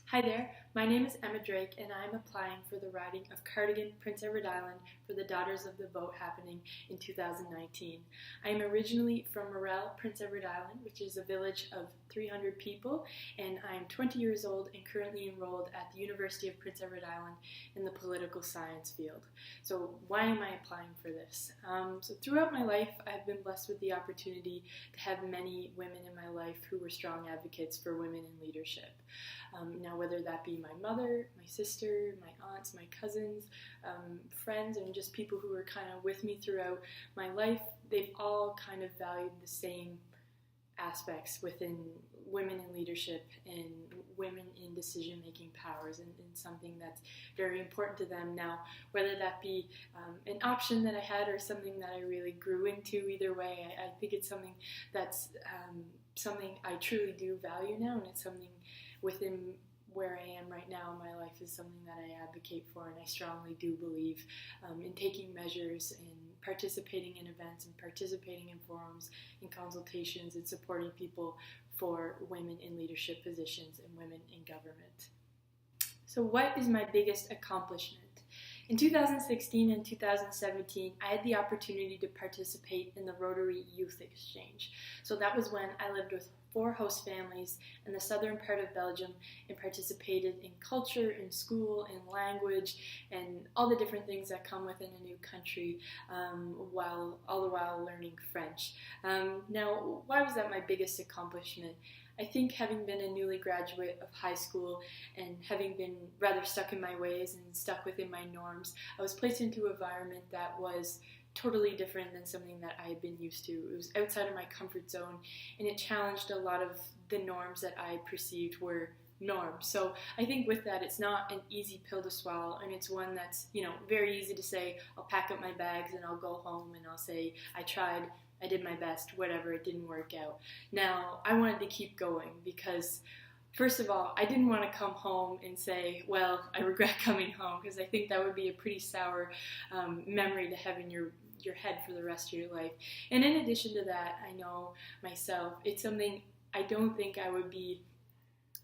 Hi there, my name is Emma Drake and I'm applying for the riding of Cardigan, Prince Edward Island for the Daughters of the Vote happening in 2019. I am originally from Morel, Prince Edward Island, which is a village of 300 people, and I am 20 years old and currently enrolled at the University of Prince Edward Island in the political science field. So why am I applying for this? So throughout my life, I've been blessed with the opportunity to have many women in my life who were strong advocates for women in leadership. Now, whether that be my mother, my sister, my aunts, my cousins, friends, and just people who were kind of with me throughout my life, they've all kind of valued the same aspects within women in leadership and women in decision-making powers, and something that's very important to them. Now, whether that be an option that I had or something that I really grew into, either way, I think it's something that's something I truly do value now, and it's something within where I am right now in my life is something that I advocate for, and I strongly do believe in taking measures and participating in events and participating in forums and consultations and supporting people for women in leadership positions and women in government. So what is my biggest accomplishment? In 2016 and 2017, I had the opportunity to participate in the Rotary Youth Exchange. So that was when I lived with 4 host families in the southern part of Belgium and participated in culture, in school, in language, and all the different things that come within a new country, all the while learning French. Now, why was that my biggest accomplishment? I think having been a newly graduate of high school and having been rather stuck in my ways and stuck within my norms, I was placed into an environment that was totally different than something that I had been used to. It was outside of my comfort zone, and it challenged a lot of the norms that I perceived were norms. So I think with that, it's not an easy pill to swallow, and it's one that's, very easy to say, I'll pack up my bags and I'll go home and I'll say, I tried, I did my best, whatever, it didn't work out. Now, I wanted to keep going because, first of all, I didn't want to come home and say, well, I regret coming home, because I think that would be a pretty sour memory to have in your head for the rest of your life. And in addition to that, I know myself, it's something I don't think I would be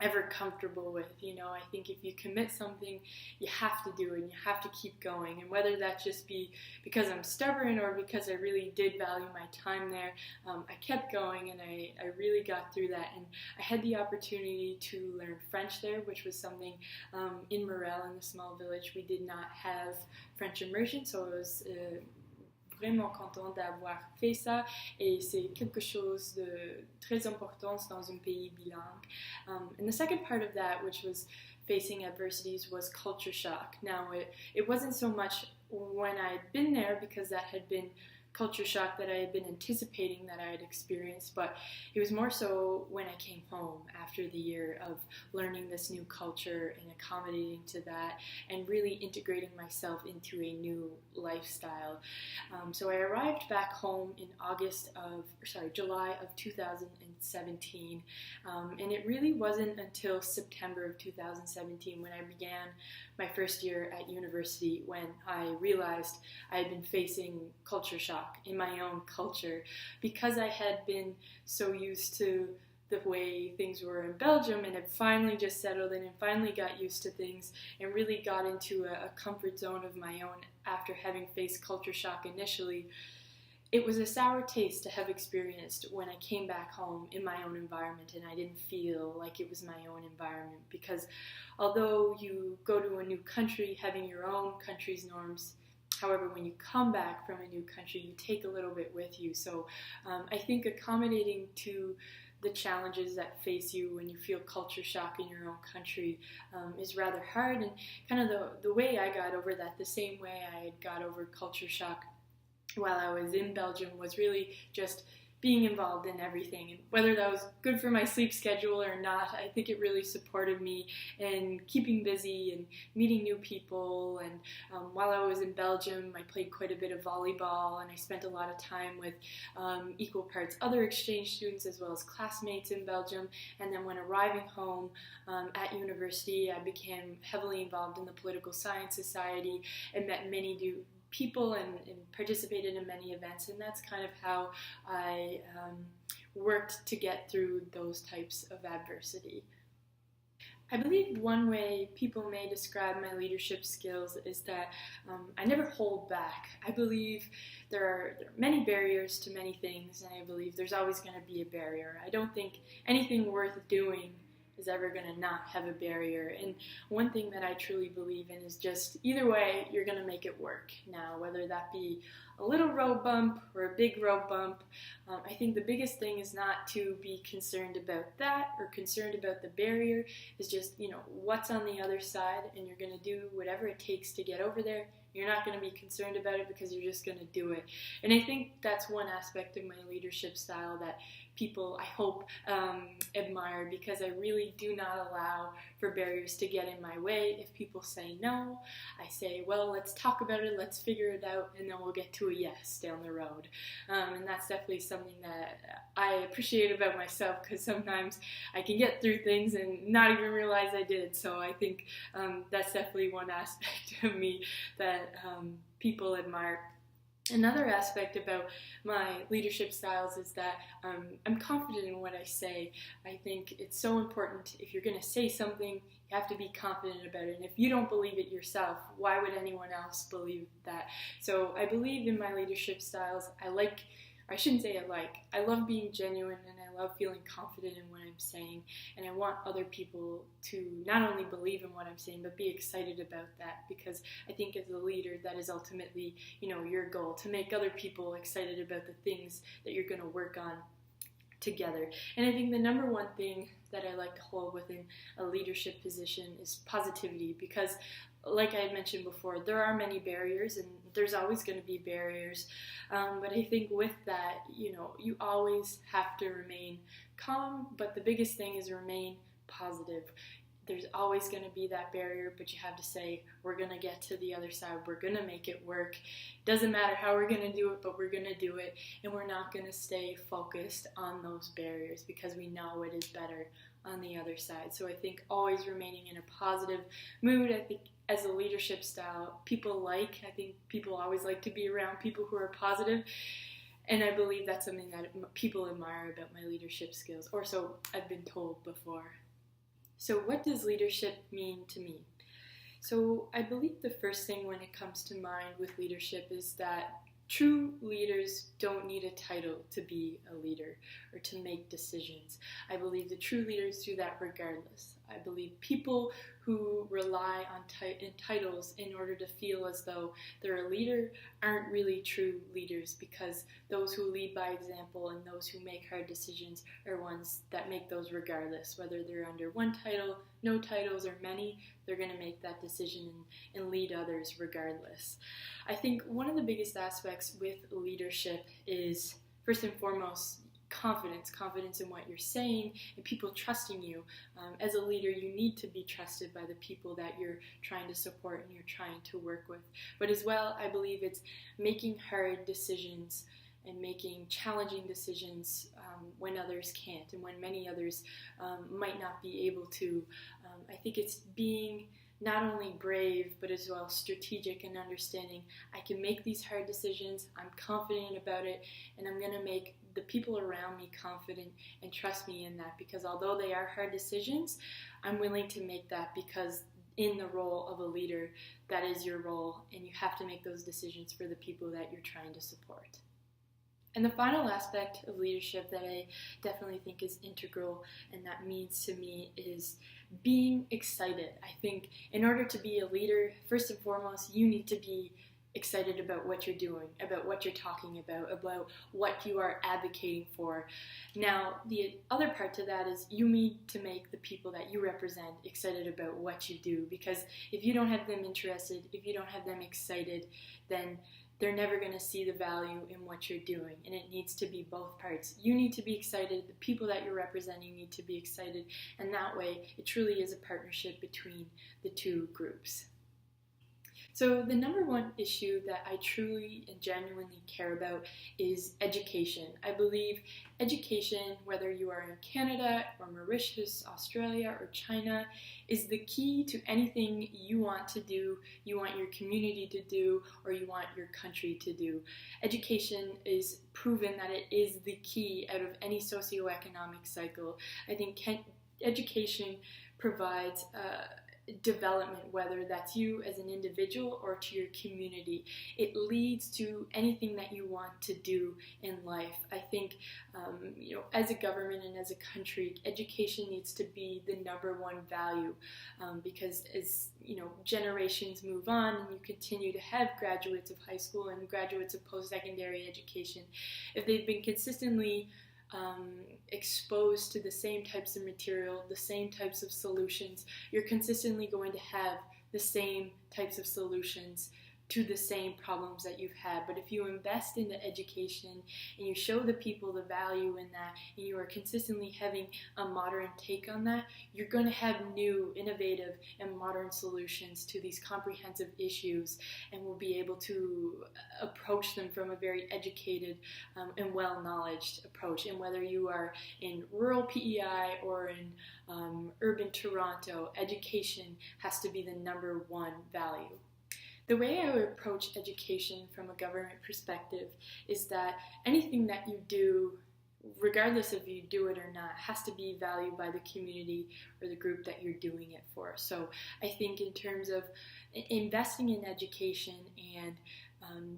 ever comfortable with. I think if you commit something, you have to do it and you have to keep going. And whether that just be because I'm stubborn or because I really did value my time there, I kept going and I really got through that. And I had the opportunity to learn French there, which was something in Morel, in the small village, we did not have French immersion, so it was vraiment content d'avoir fait ça, et c'est quelque chose de très important dans un pays bilingue. And the second part of that, which was facing adversities, was culture shock. Now, it wasn't so much when I had been there, because that had been culture shock that I had been anticipating that I had experienced, but it was more so when I came home after the year of learning this new culture and accommodating to that and really integrating myself into a new lifestyle. So I arrived back home in July of 2017, and it really wasn't until September of 2017 when I began my first year at university when I realized I had been facing culture shock in my own culture, because I had been so used to the way things were in Belgium and had finally just settled in and finally got used to things and really got into a comfort zone of my own after having faced culture shock initially. It was a sour taste to have experienced when I came back home in my own environment and I didn't feel like it was my own environment, because although you go to a new country having your own country's norms, however, when you come back from a new country, you take a little bit with you. So I think accommodating to the challenges that face you when you feel culture shock in your own country is rather hard. And kind of the way I got over that, the same way I had got over culture shock while I was in Belgium, was really just being involved in everything. And whether that was good for my sleep schedule or not, I think it really supported me in keeping busy and meeting new people. And while I was in Belgium, I played quite a bit of volleyball, and I spent a lot of time with equal parts other exchange students as well as classmates in Belgium. And then when arriving home at university, I became heavily involved in the Political Science Society and met many people and participated in many events, and that's kind of how I worked to get through those types of adversity. I believe one way people may describe my leadership skills is that I never hold back. I believe there are many barriers to many things, and I believe there's always going to be a barrier. I don't think anything worth doing is ever going to not have a barrier. And one thing that I truly believe in is just either way, you're going to make it work. Now, whether that be a little road bump or a big road bump, I think the biggest thing is not to be concerned about that or concerned about the barrier. It's just, what's on the other side, and you're going to do whatever it takes to get over there. You're not going to be concerned about it because you're just going to do it. And I think that's one aspect of my leadership style that people, I hope, admire, because I really do not allow for barriers to get in my way. If people say no, I say, well, let's talk about it, let's figure it out, and then we'll get to a yes down the road. And that's definitely something that I appreciate about myself, because sometimes I can get through things and not even realize I did. So I think that's definitely one aspect of me that people admire. Another aspect about my leadership styles is that I'm confident in what I say. I think it's so important. If you're going to say something, you have to be confident about it. And if you don't believe it yourself, why would anyone else believe that? So I believe in my leadership styles. I love being genuine, and I love feeling confident in what I'm saying, and I want other people to not only believe in what I'm saying, but be excited about that, because I think as a leader, that is ultimately, your goal, to make other people excited about the things that you're going to work on together. And I think the number one thing that I like to hold within a leadership position is positivity, because like I had mentioned before, there are many barriers, and there's always going to be barriers, but I think with that, you always have to remain calm, but the biggest thing is remain positive. There's always going to be that barrier, but you have to say, we're going to get to the other side, we're going to make it work. Doesn't matter how we're going to do it, but we're going to do it, and we're not going to stay focused on those barriers, because we know it is better on the other side. So I think always remaining in a positive mood, I think as a leadership style, I think people always like to be around people who are positive, and I believe that's something that people admire about my leadership skills, or so I've been told before. So what does leadership mean to me? So I believe the first thing when it comes to mind with leadership is that true leaders don't need a title to be a leader or to make decisions. I believe the true leaders do that regardless. I believe people who rely on titles in order to feel as though they're a leader aren't really true leaders, because those who lead by example and those who make hard decisions are ones that make those regardless. Whether they're under one title, no titles, or many, they're going to make that decision and lead others regardless. I think one of the biggest aspects with leadership is, first and foremost, confidence in what you're saying, and people trusting you. As a leader, you need to be trusted by the people that you're trying to support and you're trying to work with. But as well, I believe it's making hard decisions and making challenging decisions when others can't, and when many others might not be able to. I think it's being not only brave, but as well strategic and understanding. I can make these hard decisions, I'm confident about it, and I'm going to make the people around me confident and trust me in that, because although they are hard decisions, I'm willing to make that, because in the role of a leader, that is your role, and you have to make those decisions for the people that you're trying to support. And the final aspect of leadership that I definitely think is integral and that means to me is being excited. I think in order to be a leader, first and foremost, you need to be excited about what you're doing, about what you're talking about what you are advocating for. Now, the other part to that is you need to make the people that you represent excited about what you do, because if you don't have them interested, if you don't have them excited, then they're never going to see the value in what you're doing, and it needs to be both parts. You need to be excited, the people that you're representing need to be excited, and that way it truly is a partnership between the two groups. So the number one issue that I truly and genuinely care about is education. I believe education, whether you are in Canada or Mauritius, Australia, or China, is the key to anything you want to do, you want your community to do, or you want your country to do. Education is proven that it is the key out of any socioeconomic cycle. I think education provides development, whether that's you as an individual or to your community. It leads to anything that you want to do in life. I think, as a government and as a country, education needs to be the #1 value, because as generations move on and you continue to have graduates of high school and graduates of post-secondary education, if they've been consistently exposed to the same types of material, the same types of solutions, you're consistently going to have the same types of solutions to the same problems that you've had. But if you invest into education and you show the people the value in that, and you are consistently having a modern take on that, you're going to have new, innovative, and modern solutions to these comprehensive issues, and will be able to approach them from a very educated and well-knowledged approach. And whether you are in rural PEI or in urban Toronto, education has to be the #1 value. The way I would approach education from a government perspective is that anything that you do, regardless if you do it or not, has to be valued by the community or the group that you're doing it for. So I think in terms of investing in education and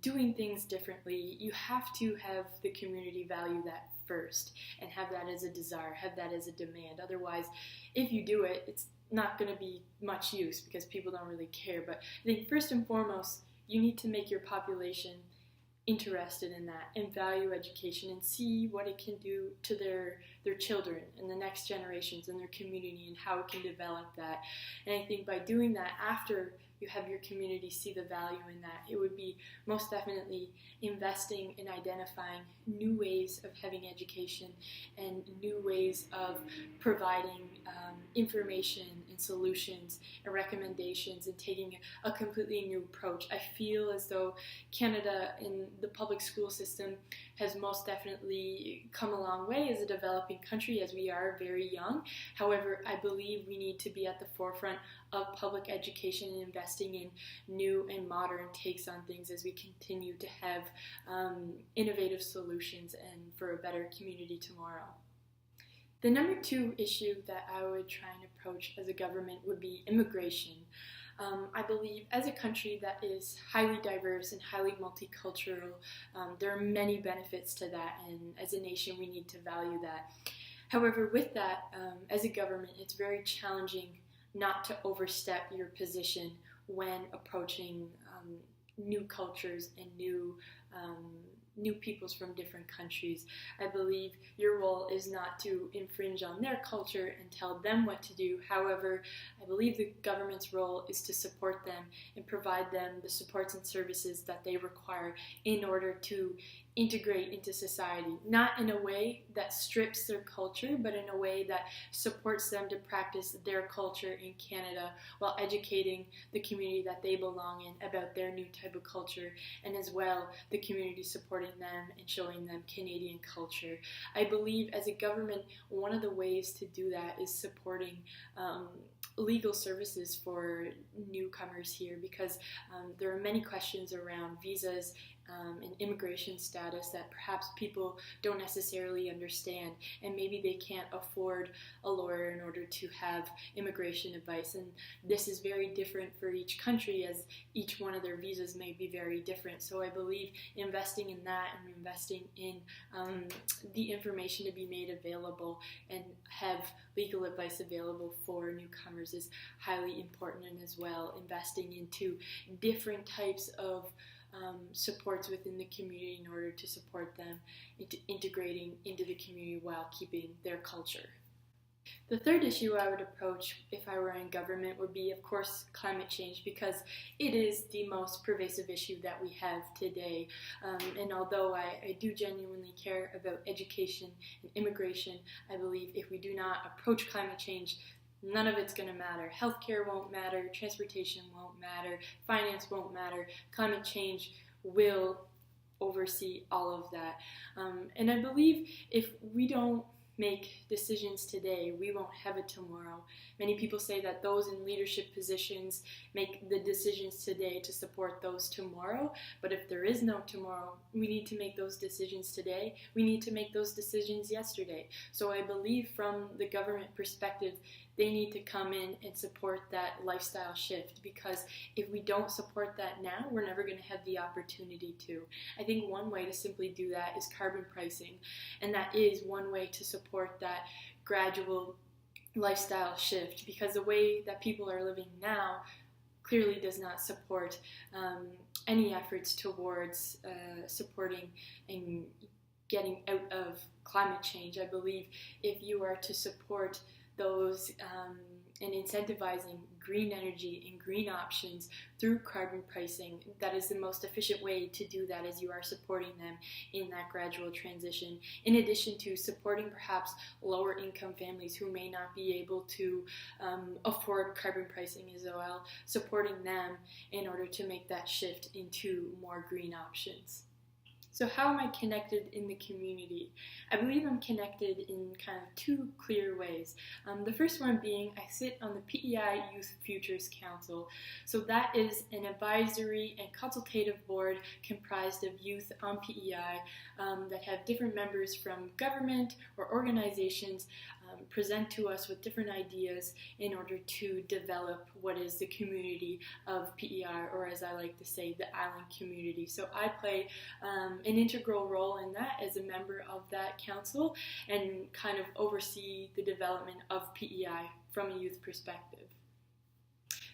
doing things differently, you have to have the community value that first and have that as a desire, have that as a demand. Otherwise, if you do it, it's not going to be much use because people don't really care. But I think first and foremost, you need to make your population interested in that and value education and see what it can do to their children and the next generations and their community and how it can develop that. And I think by doing that, after you have your community see the value in that, it would be most definitely investing in identifying new ways of having education and new ways of providing information and solutions and recommendations and taking a completely new approach. I feel as though Canada in the public school system has most definitely come a long way as a developing country, as we are very young. However, I believe we need to be at the forefront of public education and investing in new and modern takes on things as we continue to have innovative solutions and for a better community tomorrow. The #2 issue that I would try and approach as a government would be immigration. I believe as a country that is highly diverse and highly multicultural, there are many benefits to that, and as a nation we need to value that. However, with that, as a government, it's very challenging not to overstep your position when approaching new cultures and new peoples from different countries. I believe your role is not to infringe on their culture and tell them what to do. However, I believe the government's role is to support them and provide them the supports and services that they require in order to integrate into society, not in a way that strips their culture, but in a way that supports them to practice their culture in Canada while educating the community that they belong in about their new type of culture, and as well the community supporting them and showing them Canadian culture. I believe as a government, one of the ways to do that is supporting legal services for newcomers here, because there are many questions around visas and immigration status that perhaps people don't necessarily understand, and maybe they can't afford a lawyer in order to have immigration advice. And this is very different for each country, as each one of their visas may be very different. So I believe investing in that and investing in the information to be made available and have legal advice available for newcomers is highly important, and as well investing into different types of supports within the community in order to support them into integrating into the community while keeping their culture. The third issue I would approach if I were in government would be, of course, climate change, because it is the most pervasive issue that we have today. And although I do genuinely care about education and immigration, I believe if we do not approach climate change, none of it's going to matter. Healthcare won't matter, transportation won't matter, finance won't matter. Climate change will oversee all of that. And I believe if we don't make decisions today, we won't have it tomorrow. Many people say that those in leadership positions make the decisions today to support those tomorrow, but if there is no tomorrow, we need to make those decisions today. We need to make those decisions yesterday. So I believe from the government perspective, they need to come in and support that lifestyle shift, because if we don't support that now, we're never going to have the opportunity to. I think one way to simply do that is carbon pricing, and that is one way to support that gradual lifestyle shift, because the way that people are living now clearly does not support any efforts towards supporting and getting out of climate change. I believe if you are to support those and incentivizing green energy and green options through carbon pricing, that is the most efficient way to do that, as you are supporting them in that gradual transition, in addition to supporting perhaps lower income families who may not be able to afford carbon pricing as well, supporting them in order to make that shift into more green options. So how am I connected in the community? I believe I'm connected in kind of two clear ways. The first one being I sit on the PEI Youth Futures Council. So that is an advisory and consultative board comprised of youth on PEI that have different members from government or organizations present to us with different ideas in order to develop what is the community of PEI, or as I like to say, the island community. So I play an integral role in that as a member of that council and kind of oversee the development of PEI from a youth perspective.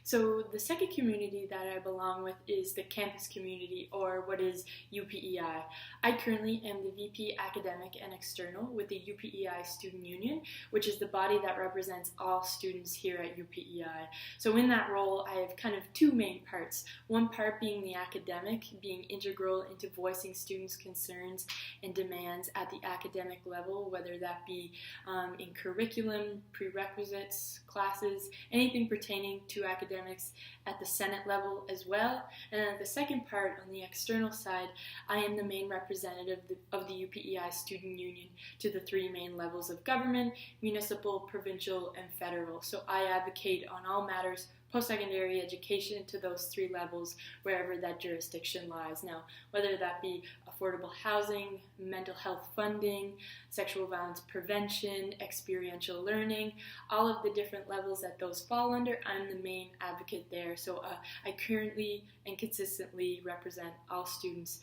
So the second community that I belong with is the campus community, or what is UPEI. I currently am the VP Academic and External with the UPEI Student Union, which is the body that represents all students here at UPEI. So in that role, I have kind of two main parts. One part being the academic, being integral into voicing students' concerns and demands at the academic level, whether that be in curriculum, prerequisites, classes, anything pertaining to academics at the Senate level as well. And then the second part, on the external side, I am the main representative of the UPEI Student Union to the three main levels of government: municipal, provincial, and federal. So I advocate on all matters post-secondary education to those three levels, wherever that jurisdiction lies. Now, whether that be affordable housing, mental health funding, sexual violence prevention, experiential learning, all of the different levels that those fall under, I'm the main advocate there. So I currently and consistently represent all students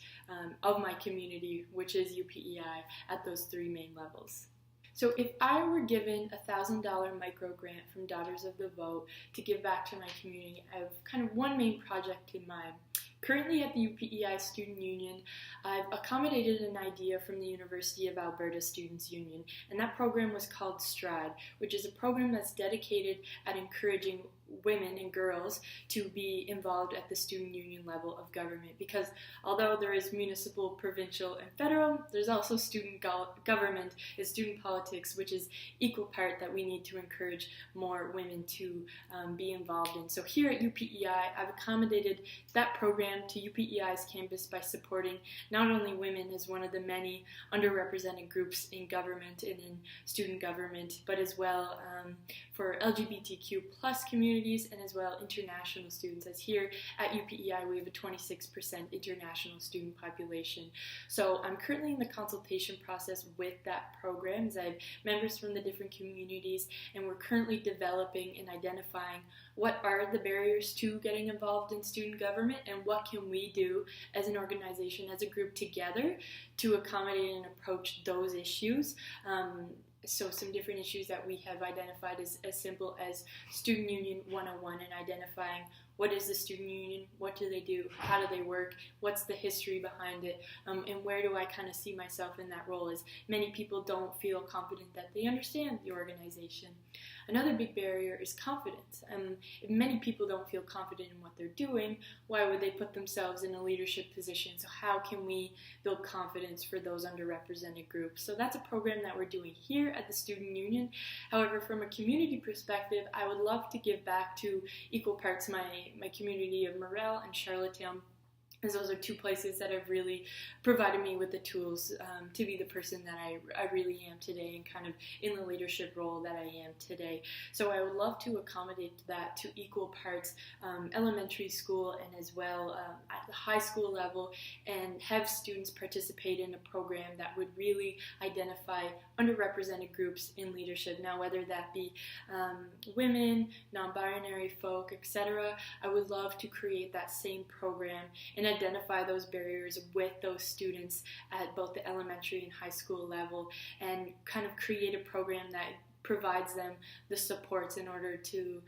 of my community, which is UPEI, at those three main levels. So if I were given a $1,000 micro grant from Daughters of the Vote to give back to my community, I have kind of one main project in mind. Currently at the UPEI Student Union, I've accommodated an idea from the University of Alberta Students' Union, and that program was called STRIDE, which is a program that's dedicated at encouraging women and girls to be involved at the student union level of government, because although there is municipal, provincial, and federal, there's also student government and student politics, which is equal part that we need to encourage more women to be involved in. So here at UPEI, I've accommodated that program to UPEI's campus by supporting not only women as one of the many underrepresented groups in government and in student government, but as well for LGBTQ plus communities and as well international students, as here at UPEI we have a 26% international student population. So I'm currently in the consultation process with that program, as I have members from the different communities, and we're currently developing and identifying what are the barriers to getting involved in student government and what can we do as an organization, as a group together to accommodate and approach those issues. So some different issues that we have identified is as simple as Student Union 101 and identifying what is the student union, what do they do, how do they work, what's the history behind it, and where do I kind of see myself in that role, as many people don't feel confident that they understand the organization. Another big barrier is confidence. If many people don't feel confident in what they're doing, why would they put themselves in a leadership position? So how can we build confidence for those underrepresented groups? So that's a program that we're doing here at the Student Union. However, from a community perspective, I would love to give back to equal parts my community of Morel and Charlottetown, as those are two places that have really provided me with the tools to be the person that I really am today, and kind of in the leadership role that I am today. So I would love to accommodate that to equal parts elementary school and as well at the high school level, and have students participate in a program that would really identify underrepresented groups in leadership. Now, whether that be women, non-binary folk, etc., I would love to create that same program and identify those barriers with those students at both the elementary and high school level, and kind of create a program that provides them the supports in order to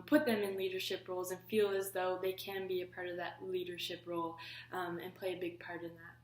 put them in leadership roles and feel as though they can be a part of that leadership role and play a big part in that.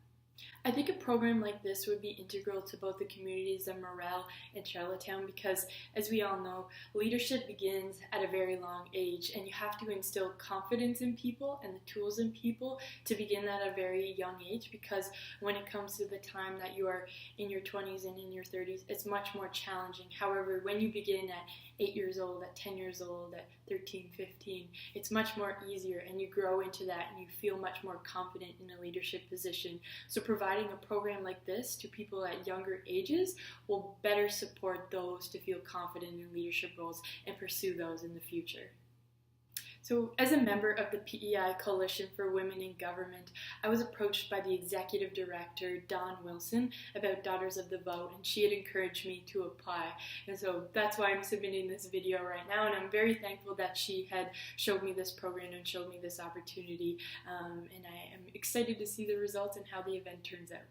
I think a program like this would be integral to both the communities of Morel and Charlottetown, because, as we all know, leadership begins at a very long age, and you have to instill confidence in people and the tools in people to begin at a very young age, because when it comes to the time that you are in your 20s and in your 30s, it's much more challenging. However, when you begin at 8 years old, at 10 years old, at 13, 15, it's much more easier, and you grow into that and you feel much more confident in a leadership position. So providing a program like this to people at younger ages will better support those to feel confident in leadership roles and pursue those in the future. So, as a member of the PEI Coalition for Women in Government, I was approached by the Executive Director, Dawn Wilson, about Daughters of the Vote, and she had encouraged me to apply. And so that's why I'm submitting this video right now, and I'm very thankful that she had showed me this program and showed me this opportunity, and I am excited to see the results and how the event turns out.